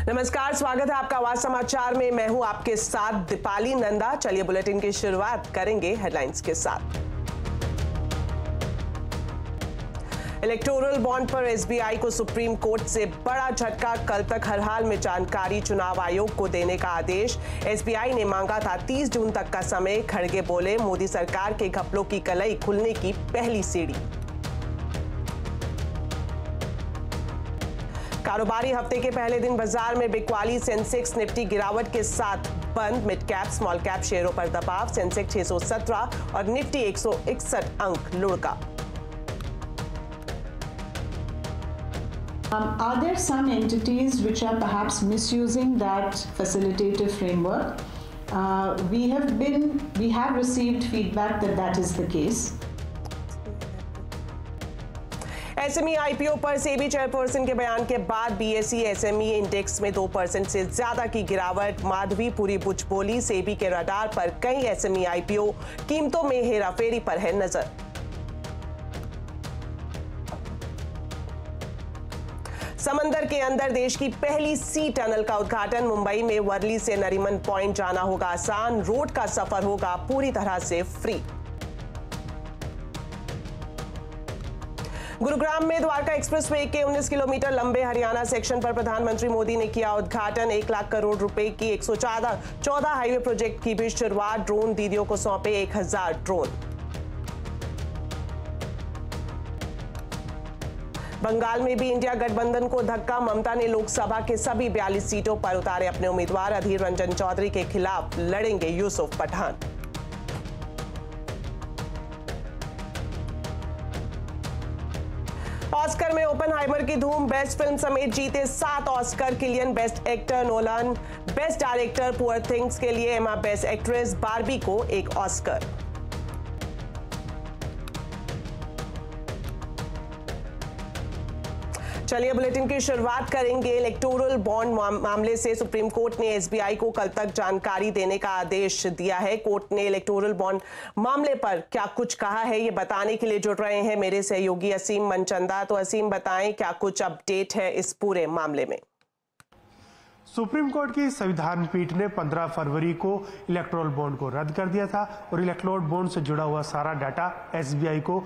नमस्कार, स्वागत है आपका आवाज समाचार में। मैं हूं आपके साथ दीपाली नंदा। चलिए बुलेटिन की शुरुआत करेंगे हेडलाइंस के साथ। इलेक्टोरल बॉन्ड पर एसबीआई को सुप्रीम कोर्ट से बड़ा झटका। कल तक हर हाल में जानकारी चुनाव आयोग को देने का आदेश। एसबीआई ने मांगा था 30 जून तक का समय। खड़गे बोले, मोदी सरकार के घपलों की कलई खुलने की पहली सीढ़ी। कारोबारी हफ्ते के पहले दिन बाजार में बिकवाली। सेंसेक्स निफ्टी गिरावट के साथ बंद। मिड कैप स्मॉल कैप शेयरों पर दबाव। सेंसेक्स 617 और निफ्टी 161 अंक लुढ़का। Are there some entities which are perhaps misusing that facilitative framework? We have received feedback that that is the case. SME IPO पर सेबी चेयरपर्सन के बयान के बाद बीएसई एसएमई इंडेक्स में 2% से ज्यादा की गिरावट। माधवीपुरी बुच बोली, सेबी के रडार पर कई एसएमई आईपीओ, कीमतों में हेराफेरी पर है नजर। समंदर के अंदर देश की पहली सी टनल का उद्घाटन। मुंबई में वर्ली से नरीमन पॉइंट जाना होगा आसान। रोड का सफर होगा पूरी तरह से फ्री। गुरुग्राम में द्वारका एक्सप्रेसवे के 19 किलोमीटर लंबे हरियाणा सेक्शन पर प्रधानमंत्री मोदी ने किया उद्घाटन। 1 लाख करोड़ रुपए की 114 हाईवे प्रोजेक्ट की भी शुरुआत। ड्रोन दीदियों को सौंपे 1000 ड्रोन। बंगाल में भी इंडिया गठबंधन को धक्का। ममता ने लोकसभा के सभी 42 सीटों पर उतारे अपने उम्मीदवार। अधीर रंजन चौधरी के खिलाफ लड़ेंगे यूसुफ पठान। ऑस्कर में ओपनहाइमर की धूम। बेस्ट फिल्म समेत जीते 7 Oscar. Cillian best actor, Nolan best director, poor things के लिए एमा बेस्ट एक्ट्रेस, बार्बी को 1 ऑस्कर। चलिए बुलेटिन की शुरुआत करेंगे। इलेक्टोरल बॉन्ड मामले से सुप्रीम कोर्ट ने एसबीआई को कल तक जानकारी देने का आदेश दिया है। कोर्ट ने इलेक्टोरल बॉन्ड मामले पर क्या कुछ कहा है, ये बताने के लिए जुड़ रहे हैं मेरे सहयोगी असीम मनचंदा। तो असीम, बताएं क्या कुछ अपडेट है इस पूरे मामले में। सुप्रीम कोर्ट की संविधान पीठ ने 15 फरवरी को इलेक्टोरल बॉन्ड को रद्द कर दिया था और इलेक्टोरल बॉन्ड से जुड़ा हुआ सारा डाटा एसबीआई को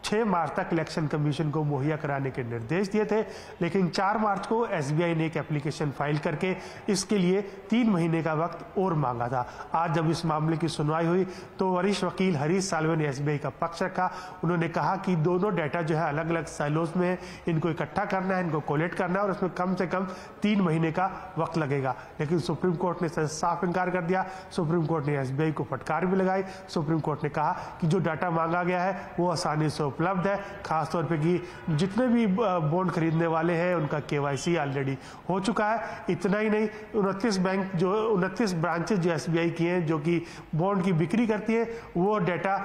6 मार्च तक इलेक्शन कमीशन को मुहैया कराने के निर्देश दिए थे। लेकिन 4 मार्च को एसबीआई ने एक एप्लीकेशन फाइल करके इसके लिए 3 महीने का वक्त और मांगा था। आज जब इस मामले की सुनवाई हुई तो वरिष्ठ वकील हरीश साल्वे ने एसबीआई का पक्ष रखा। उन्होंने कहा कि दोनों डाटा जो है अलग अलग साइलोज में है, इनको इकट्ठा करना है, इनको कोलेक्ट करना है और इसमें कम से कम 3 महीने का वक्त लगेगा। लेकिन सुप्रीम कोर्ट ने साफ इनकार कर दिया। सुप्रीम कोर्ट ने एसबीआई को फटकार भी लगाई। सुप्रीम कोर्ट ने कहा कि जो डाटा मांगा गया है वो आसानी से उपलब्ध है। खासतौर पे कि जितने भी बॉन्ड खरीदने वाले हैं उनका केवाईसी ऑलरेडी हो चुका है। इतना ही नहीं, 29 ब्रांचेस जो एसबीआई की हैं जो कि बॉन्ड की बिक्री करती है वो डाटा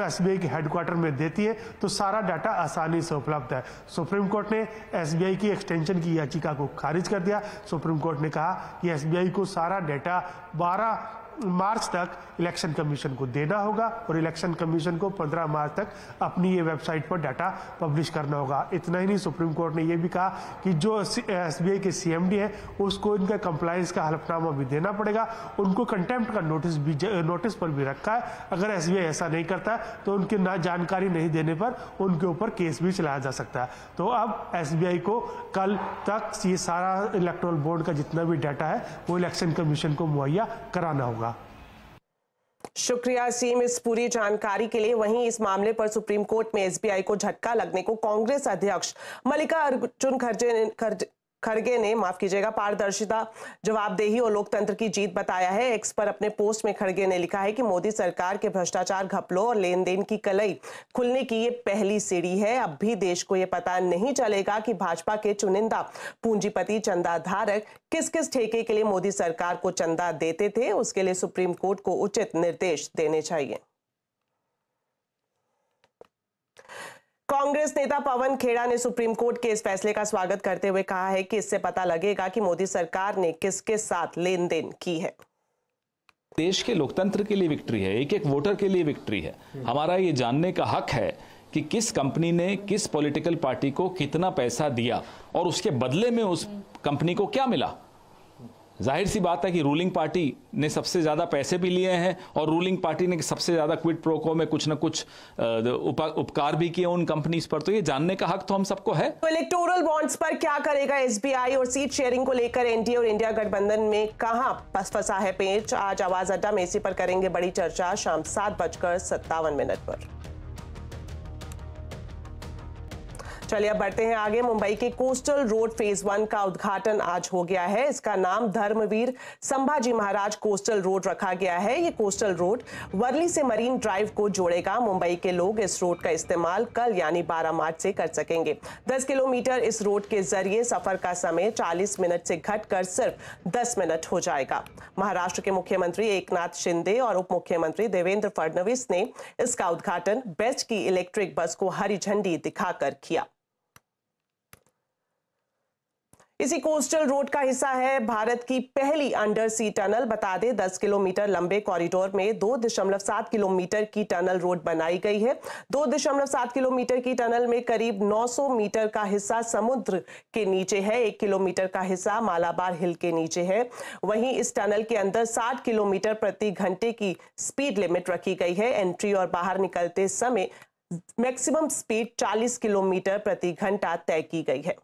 एसबीआई के हेडक्वार्टर में देती है, तो सारा डाटा आसानी से उपलब्ध है। सुप्रीम कोर्ट ने एसबीआई की एक्सटेंशन की याचिका को खारिज कर दिया। सुप्रीम कोर्ट ने कहा कि एसबीआई को सारा डाटा 12 मार्च तक इलेक्शन कमीशन को देना होगा और इलेक्शन कमीशन को 15 मार्च तक अपनी ये वेबसाइट पर डाटा पब्लिश करना होगा। इतना ही नहीं, सुप्रीम कोर्ट ने ये भी कहा कि जो एसबीआई के सीएमडी है उसको इनका कंप्लायंस का हलफनामा भी देना पड़ेगा। उनको कंटेम्प्ट का नोटिस पर भी रखा है। अगर एसबीआई ऐसा नहीं करता तो उनके ना जानकारी नहीं देने पर उनके ऊपर केस भी चलाया जा सकता है। तो अब एसबीआई को कल तक ये सारा इलेक्टोरल बॉन्ड का जितना भी डाटा है वो इलेक्शन कमीशन को मुहैया कराना होगा। शुक्रिया सीम इस पूरी जानकारी के लिए। वहीं इस मामले पर सुप्रीम कोर्ट में एसबीआई को झटका लगने को कांग्रेस अध्यक्ष मल्लिकार्जुन खड़गे ने पारदर्शिता, जवाबदेही और लोकतंत्र की जीत बताया है। एक्स पर अपने पोस्ट में खड़गे ने लिखा है कि मोदी सरकार के भ्रष्टाचार, घपलों और लेन देन की कलई खुलने की ये पहली सीढ़ी है। अब भी देश को ये पता नहीं चलेगा कि भाजपा के चुनिंदा पूंजीपति चंदाधारक किस किस ठेके के लिए मोदी सरकार को चंदा देते थे। उसके लिए सुप्रीम कोर्ट को उचित निर्देश देने चाहिए। कांग्रेस नेता पवन खेड़ा ने सुप्रीम कोर्ट के इस फैसले का स्वागत करते हुए कहा है कि इससे पता लगेगा कि मोदी सरकार ने किसके साथ लेन देन की है। देश के लोकतंत्र के लिए विक्ट्री है, एक एक वोटर के लिए विक्ट्री है। हमारा ये जानने का हक है कि किस कंपनी ने किस पॉलिटिकल पार्टी को कितना पैसा दिया और उसके बदले में उस कंपनी को क्या मिला। जाहिर सी बात है कि रूलिंग पार्टी ने सबसे ज़्यादा पैसे भी लिए हैं और रूलिंग पार्टी ने सबसे ज़्यादा क्विड प्रो को में कुछ न कुछ उपकार भी किए उन कंपनीज पर, तो ये जानने का हक तो हम सबको है। तो इलेक्टोरल बॉन्ड्स पर क्या करेगा एसबीआई और सीट शेयरिंग को लेकर एनडीए और इंडिया गठबंधन में कहां फंसा है पेच? आज आवाज अड्डा में इसी पर करेंगे बड़ी चर्चा शाम 7:57 पर। चलिए अब बढ़ते हैं आगे। मुंबई के कोस्टल रोड फेज 1 का उद्घाटन आज हो गया है। इसका नाम धर्मवीर संभाजी महाराज कोस्टल रोड रखा गया है। ये कोस्टल रोड वर्ली से मरीन ड्राइव को जोड़ेगा। मुंबई के लोग इस रोड का इस्तेमाल कल यानी 12 मार्च से कर सकेंगे। 10 किलोमीटर इस रोड के जरिए सफर का समय 40 मिनट से घटकर सिर्फ 10 मिनट हो जाएगा। महाराष्ट्र के मुख्यमंत्री एकनाथ शिंदे और उप मुख्यमंत्री देवेंद्र फडणवीस ने इसका उद्घाटन बेस्ट की इलेक्ट्रिक बस को हरी झंडी दिखाकर किया। इसी कोस्टल रोड का हिस्सा है भारत की पहली अंडर सी टनल। बता दें 10 किलोमीटर लंबे कॉरिडोर में 2.7 किलोमीटर की टनल रोड बनाई गई है। 2.7 किलोमीटर की टनल में करीब 900 मीटर का हिस्सा समुद्र के नीचे है, 1 किलोमीटर का हिस्सा मालाबार हिल के नीचे है। वहीं इस टनल के अंदर 60 किलोमीटर प्रति घंटे की स्पीड लिमिट रखी गई है। एंट्री और बाहर निकलते समय मैक्सिमम स्पीड 40 किलोमीटर प्रति घंटा तय की गई है।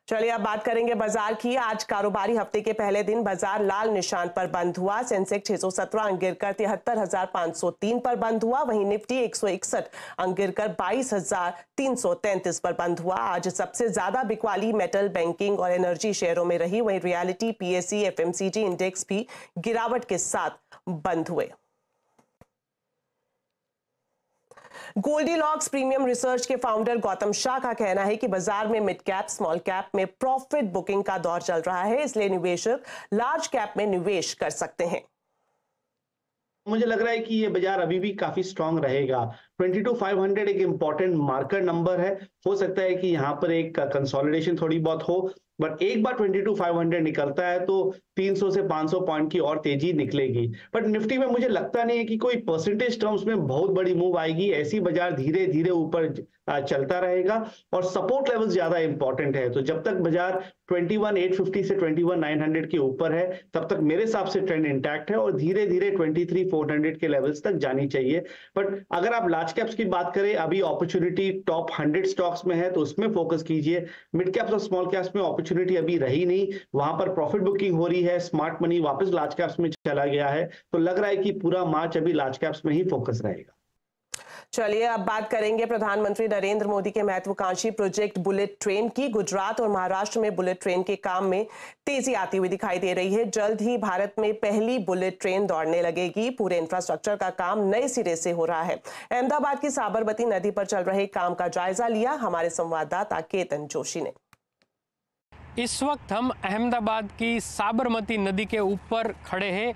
चलिए अब बात करेंगे बाजार की। आज कारोबारी हफ्ते के पहले दिन बाजार लाल निशान पर बंद हुआ। सेंसेक्स 617 अंक गिरकर 73,503 पर बंद हुआ। वहीं निफ्टी 161 अंक गिरकर 22,333 पर बंद हुआ। आज सबसे ज्यादा बिकवाली मेटल, बैंकिंग और एनर्जी शेयरों में रही। वहीं रियलिटी, पीएसई, एफएमसीजी इंडेक्स भी गिरावट के साथ बंद हुए। गोल्डीलॉक्स प्रीमियम रिसर्च के फाउंडर गौतम शाह का कहना है कि बाजार में मिड कैप, स्मॉल कैप में प्रॉफिट बुकिंग का दौर चल रहा है, इसलिए निवेशक लार्ज कैप में निवेश कर सकते हैं। मुझे लग रहा है कि ये बाजार अभी भी काफी स्ट्रांग रहेगा। 22,500 एक इंपॉर्टेंट मार्कर नंबर है। हो सकता है कि यहाँ पर एक कंसोलिडेशन थोड़ी बहुत हो, बट एक बार 22,500 निकलता है तो 300 से 500 पॉइंट की और तेजी निकलेगी। बट निफ्टी में मुझे लगता नहीं है कि कोई परसेंटेज टर्म्स में बहुत बड़ी मूव आएगी। ऐसी बाजार धीरे धीरे ऊपर चलता रहेगा और सपोर्ट लेवल्स ज्यादा इंपॉर्टेंट है। तो जब तक बाजार 21,850 से 21,900 के ऊपर है तब तक मेरे हिसाब से ट्रेंड इंटैक्ट है और धीरे धीरे 23,400 के लेवल्स तक जानी चाहिए। बट अगर आप लार्ज कैप्स की बात करें, अभी अपॉर्चुनिटी टॉप 100 स्टॉक्स में है तो उसमें फोकस कीजिए। मिड कैप्स और स्मॉल कैप्स में अपॉर्चुनिटी अभी रही नहीं, वहां पर प्रॉफिट बुकिंग हो रही है। स्मार्ट मनी वापस लार्ज कैप्स में चला गया है, तो लग रहा है कि पूरा मार्च अभी लार्ज कैप्स में ही फोकस रहेगा। चलिए अब बात करेंगे प्रधानमंत्री नरेंद्र मोदी के महत्वाकांक्षी प्रोजेक्ट बुलेट ट्रेन की। गुजरात और महाराष्ट्र में बुलेट ट्रेन के काम में तेजी आती हुई दिखाई दे रही है। जल्द ही भारत में पहली बुलेट ट्रेन दौड़ने लगेगी। पूरे इंफ्रास्ट्रक्चर का काम नए सिरे से हो रहा है। अहमदाबाद की साबरमती नदी पर चल रहे काम का जायजा लिया हमारे संवाददाता केतन जोशी ने। इस वक्त हम अहमदाबाद की साबरमती नदी के ऊपर खड़े हैं,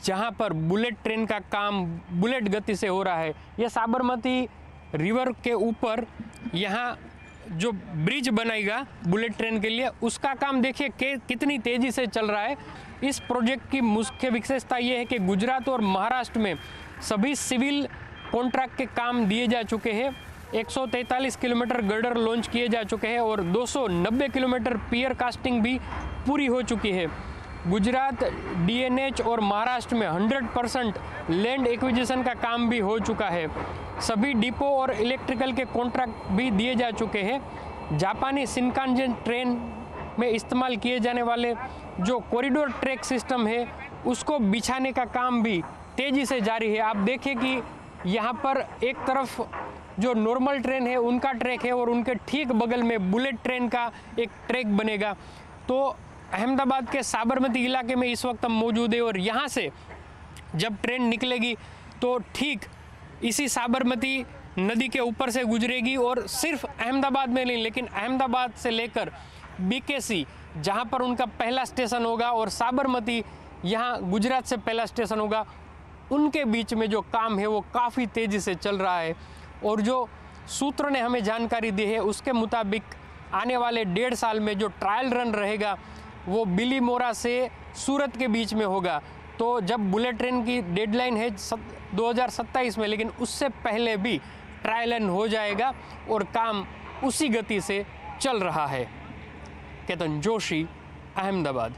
जहां पर बुलेट ट्रेन का काम बुलेट गति से हो रहा है। यह साबरमती रिवर के ऊपर यहाँ जो ब्रिज बनाएगा बुलेट ट्रेन के लिए, उसका काम देखिए कि कितनी तेज़ी से चल रहा है। इस प्रोजेक्ट की मुख्य विशेषता ये है कि गुजरात और महाराष्ट्र में सभी सिविल कॉन्ट्रैक्ट के काम दिए जा चुके हैं। 143 किलोमीटर गर्डर लॉन्च किए जा चुके हैं और 290 किलोमीटर पियर कास्टिंग भी पूरी हो चुकी है। गुजरात डीएनएच और महाराष्ट्र में 100% लैंड एक्विजिशन का काम भी हो चुका है। सभी डिपो और इलेक्ट्रिकल के कॉन्ट्रैक्ट भी दिए जा चुके हैं। जापानी शिनकानसेन ट्रेन में इस्तेमाल किए जाने वाले जो कॉरिडोर ट्रैक सिस्टम है उसको बिछाने का काम भी तेज़ी से जारी है। आप देखिए कि यहाँ पर एक तरफ जो नॉर्मल ट्रेन है उनका ट्रैक है और उनके ठीक बगल में बुलेट ट्रेन का एक ट्रैक बनेगा। तो अहमदाबाद के साबरमती इलाके में इस वक्त हम मौजूद है और यहाँ से जब ट्रेन निकलेगी तो ठीक इसी साबरमती नदी के ऊपर से गुजरेगी और सिर्फ अहमदाबाद में नहीं लेकिन अहमदाबाद से लेकर बीकेसी जहाँ पर उनका पहला स्टेशन होगा और साबरमती यहाँ गुजरात से पहला स्टेशन होगा, उनके बीच में जो काम है वो काफ़ी तेज़ी से चल रहा है। और जो सूत्रों ने हमें जानकारी दी है उसके मुताबिक आने वाले 1.5 साल में जो ट्रायल रन रहेगा वो बिलीमोरा से सूरत के बीच में होगा। तो जब बुलेट ट्रेन की डेडलाइन है 2027 में, लेकिन उससे पहले भी ट्रायल रन हो जाएगा और काम उसी गति से चल रहा है। केतन जोशी, अहमदाबाद।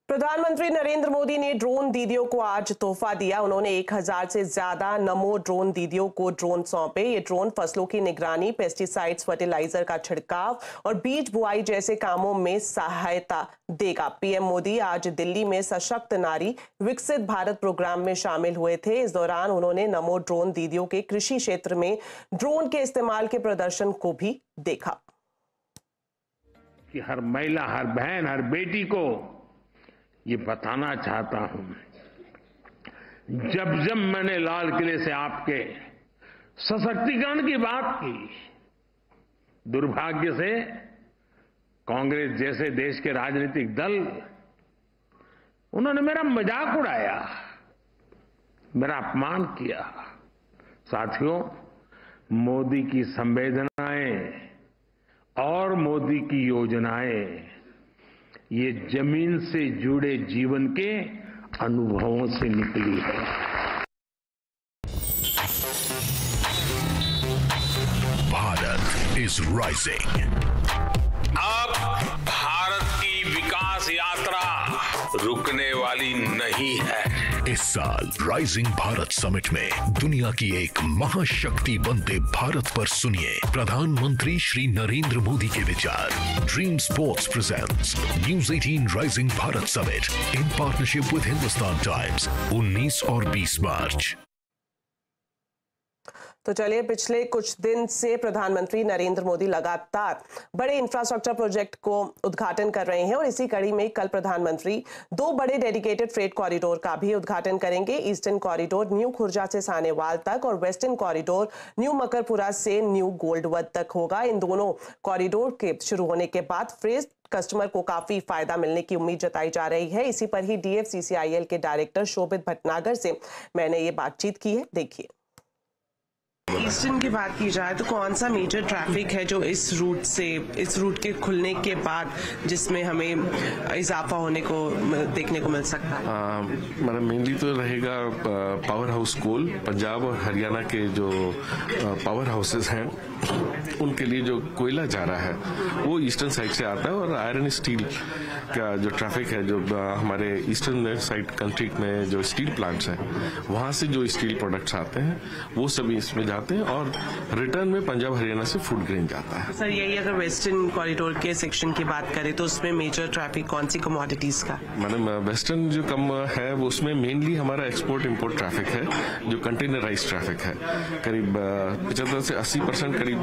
प्रधानमंत्री नरेंद्र मोदी ने ड्रोन दीदियों को आज तोहफा दिया। उन्होंने 1000 से ज्यादा नमो ड्रोन दीदियों को ड्रोन सौंपे। ये ड्रोन फसलों की निगरानी, पेस्टिसाइड्स, फर्टिलाइजर का छिड़काव और बीज बुआई जैसे कामों में सहायता देगा। पीएम मोदी आज दिल्ली में सशक्त नारी विकसित भारत प्रोग्राम में शामिल हुए थे। इस दौरान उन्होंने नमो ड्रोन दीदियों के कृषि क्षेत्र में ड्रोन के इस्तेमाल के प्रदर्शन को भी देखा। कि हर महिला, हर बहन, हर बेटी को ये बताना चाहता हूं, जब जब मैंने लाल किले से आपके सशक्तिकरण की बात की, दुर्भाग्य से कांग्रेस जैसे देश के राजनीतिक दल, उन्होंने मेरा मजाक उड़ाया, मेरा अपमान किया। साथियों, मोदी की संवेदनाएं और मोदी की योजनाएं ये जमीन से जुड़े जीवन के अनुभवों से निकली है। Bharat is rising. अब भारत की विकास यात्रा रुकने वाली नहीं है। इस साल राइजिंग भारत समिट में दुनिया की एक महाशक्ति बनते भारत पर सुनिए प्रधानमंत्री श्री नरेंद्र मोदी के विचार। Dream sports presents news 18 rising Bharat summit in partnership with Hindustan times 19 और 20 मार्च। तो चलिए, पिछले कुछ दिन से प्रधानमंत्री नरेंद्र मोदी लगातार बड़े इंफ्रास्ट्रक्चर प्रोजेक्ट को उद्घाटन कर रहे हैं और इसी कड़ी में कल प्रधानमंत्री 2 बड़े डेडिकेटेड फ्रेट कॉरिडोर का भी उद्घाटन करेंगे। ईस्टर्न कॉरिडोर न्यू खुर्जा से सानेवाल तक और वेस्टर्न कॉरिडोर न्यू मकरपुरा से न्यू गोल्डवद तक होगा। इन दोनों कॉरिडोर के शुरू होने के बाद फ्रेट कस्टमर को काफी फायदा मिलने की उम्मीद जताई जा रही है। इसी पर ही DFCCIL के डायरेक्टर शोभित भटनागर से मैंने ये बातचीत की है, देखिए। ईस्टर्न की बात की जाए तो कौन सा मेजर ट्रैफिक है जो इस रूट के खुलने के बाद जिसमें हमें इजाफा होने को देखने को मिल सकता है? मतलब मेनली तो रहेगा पावर हाउस कोल। पंजाब और हरियाणा के जो पावर हाउसेस हैं उनके लिए जो कोयला जा रहा है वो ईस्टर्न साइड से आता है और आयरन स्टील का जो ट्रैफिक है, जो हमारे ईस्टर्न साइड कंट्री में जो स्टील प्लांट्स हैं वहां से जो स्टील प्रोडक्ट्स आते हैं वो सभी इसमें जाते हैं और रिटर्न में पंजाब हरियाणा से फूड ग्रेन जाता है। सर, यही अगर वेस्टर्न कॉरिडोर के सेक्शन की बात करें तो उसमें मेजर ट्रैफिक कौन सी कमोडिटीज का? मैडम, वेस्टर्न जो कम है वो उसमें मेनली हमारा एक्सपोर्ट इंपोर्ट ट्रैफिक है, जो कंटेनराइज ट्रैफिक है। करीब 75 से 80% करीब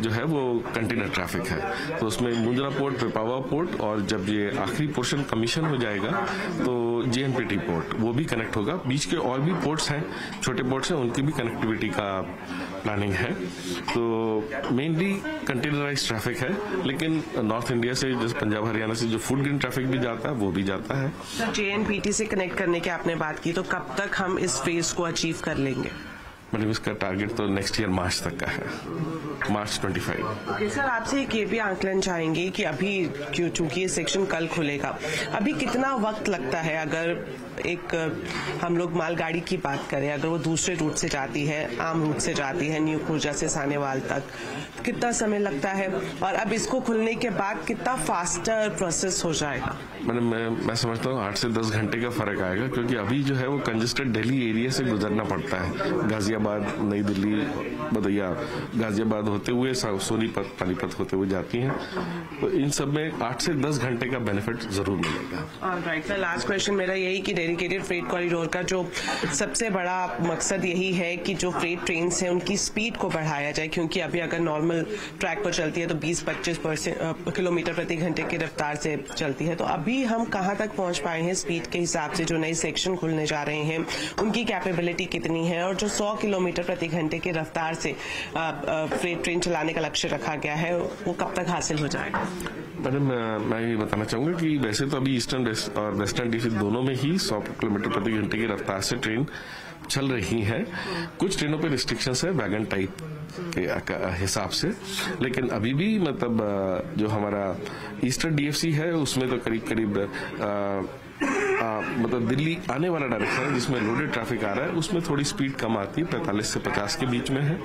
जो है वो कंटेनर ट्रैफिक है। तो उसमें मुंद्रा पोर्ट, पिपावा पोर्ट और जब ये आखिरी पोर्शन कमीशन हो जाएगा तो JNPT पोर्ट वो भी कनेक्ट होगा। बीच के और भी पोर्ट्स हैं, छोटे पोर्ट्स हैं, उनकी भी कनेक्टिविटी का प्लानिंग है। तो मेनली कंटेनराइज ट्रैफिक है, लेकिन नॉर्थ इंडिया से जैसे पंजाब हरियाणा से जो फूड ग्रेन ट्रैफिक भी जाता है वो भी जाता है। सर, JNPT से कनेक्ट करने की आपने बात की, तो कब तक हम इस फेज को अचीव कर लेंगे? मतलब इसका टारगेट तो नेक्स्ट ईयर मार्च तक का है, मार्च 25। ओके सर, आपसे एक ये भी आंकलन चाहेंगे कि अभी चूंकि ये सेक्शन कल खुलेगा, अभी कितना वक्त लगता है अगर एक हम लोग मालगाड़ी की बात करें, अगर वो दूसरे रूट से जाती है, आम रूट से जाती है न्यू खुर्जा से सानेवाल तक, कितना समय लगता है और अब इसको खुलने के बाद कितना फास्टर प्रोसेस हो जाएगा? मतलब मैं समझता हूँ 8 से 10 घंटे का फर्क आएगा, क्योंकि अभी जो है वो कंजेस्टेड दिल्ली एरिया से गुजरना पड़ता है। गाजियाबाद, नई दिल्ली, बदैया, गाजियाबाद होते हुए सोनीपत, पानीपत होते हुए जाती हैं। तो इन सब में 8 से 10 घंटे का बेनिफिट जरूर मिलेगा। राइट सर, लास्ट क्वेश्चन मेरा यही कि डेडिकेटेड फ्रेट कॉरिडोर का जो सबसे बड़ा मकसद यही है कि जो फ्रेट ट्रेन है उनकी स्पीड को बढ़ाया जाए, क्योंकि अभी अगर नॉर्मल ट्रैक पर चलती है तो 20-25 किलोमीटर प्रति घंटे की रफ्तार से चलती है। तो अभी हम कहाँ तक पहुंच पाए हैं स्पीड के हिसाब से? जो नए सेक्शन खुलने जा रहे हैं उनकी कैपेबिलिटी कितनी है और जो 100 किलोमीटर प्रति घंटे की रफ्तार से फ्रेट ट्रेन चलाने का लक्ष्य रखा गया है वो कब तक हासिल हो जाएगा? मैडम, मैं ये बताना चाहूंगा कि वैसे तो अभी ईस्टर्न और वेस्टर्न डीसी दोनों में ही 100 किलोमीटर प्रति घंटे की रफ्तार से ट्रेन चल रही है। कुछ ट्रेनों पे रिस्ट्रिक्शंस है वैगन टाइप के हिसाब से, लेकिन अभी भी मतलब जो हमारा ईस्टर्न DFC है उसमें तो करीब मतलब दिल्ली आने वाला डायरेक्शन है जिसमें लोडेड ट्रैफिक आ रहा है, उसमें थोड़ी स्पीड कम आती है, 45 से 50 के बीच में है,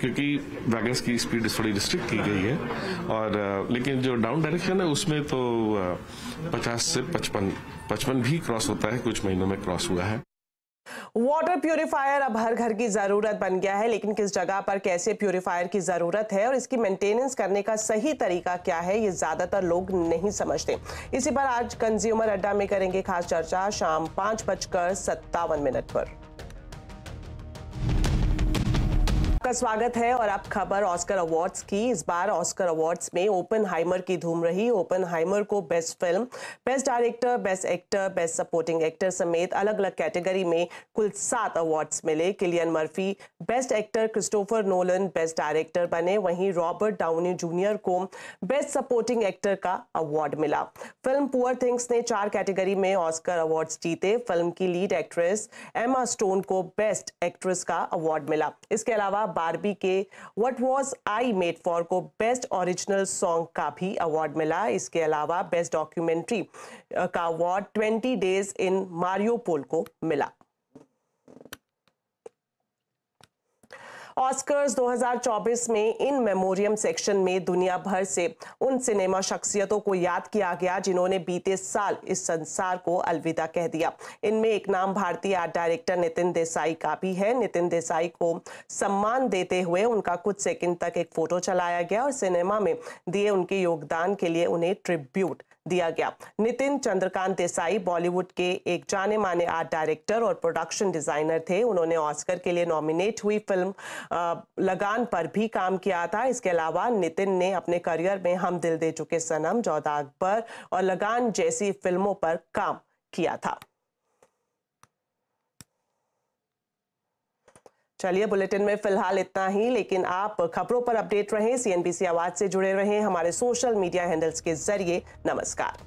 क्योंकि वैगन्स की स्पीड थोड़ी रिस्ट्रिक्ट की गई है। और लेकिन जो डाउन डायरेक्शन है उसमें तो 50 से 55 भी क्रॉस होता है, कुछ महीनों में क्रॉस हुआ है। वाटर प्यूरिफायर अब हर घर की जरूरत बन गया है, लेकिन किस जगह पर कैसे प्यूरिफायर की जरूरत है और इसकी मेंटेनेंस करने का सही तरीका क्या है, ये ज्यादातर लोग नहीं समझते। इसी पर आज कंज्यूमर अड्डा में करेंगे खास चर्चा शाम 5:57 पर। आपका स्वागत है और अब खबर ऑस्कर अवार्ड्स की। इस बार ऑस्कर अवार्ड्स में ओपेनहाइमर की धूम रही। ओपेनहाइमर को best film, best director, best actor, best supporting actor समेत अलग अलग कैटेगरी में कुल 7 अवार्ड्स मिले। Cillian Murphy best actor, Christopher Nolan best director बने, वहीं रॉबर्ट डाउनी जूनियर को बेस्ट सपोर्टिंग एक्टर का अवार्ड मिला। फिल्म पुअर थिंग्स ने 4 कैटेगरी में ऑस्कर अवार्ड्स जीते। फिल्म की लीड एक्ट्रेस एमा स्टोन को बेस्ट एक्ट्रेस का अवार्ड मिला। इसके अलावा बार्बी के what was I made for को बेस्ट ओरिजिनल सॉन्ग का भी अवार्ड मिला। इसके अलावा बेस्ट डॉक्यूमेंट्री का अवार्ड 20 डेज इन मारियोपोल को मिला। ऑस्कर्स 2024 में इन मेमोरियम सेक्शन में दुनिया भर से उन सिनेमा शख्सियतों को याद किया गया जिन्होंने बीते साल इस संसार को अलविदा कह दिया। इनमें एक नाम भारतीय आर्ट डायरेक्टर नितिन देसाई का भी है। नितिन देसाई को सम्मान देते हुए उनका कुछ सेकंड तक एक फोटो चलाया गया और सिनेमा में दिए उनके योगदान के लिए उन्हें ट्रिब्यूट दिया गया। नितिन चंद्रकांत देसाई बॉलीवुड के एक जाने माने आर्ट डायरेक्टर और प्रोडक्शन डिजाइनर थे। उन्होंने ऑस्कर के लिए नॉमिनेट हुई फिल्म लगान पर भी काम किया था। इसके अलावा नितिन ने अपने करियर में हम दिल दे चुके सनम, जोधा अकबर और लगान जैसी फिल्मों पर काम किया था। चलिए, बुलेटिन में फिलहाल इतना ही, लेकिन आप खबरों पर अपडेट रहें, CNBC आवाज से जुड़े रहें हमारे सोशल मीडिया हैंडल्स के जरिए। नमस्कार।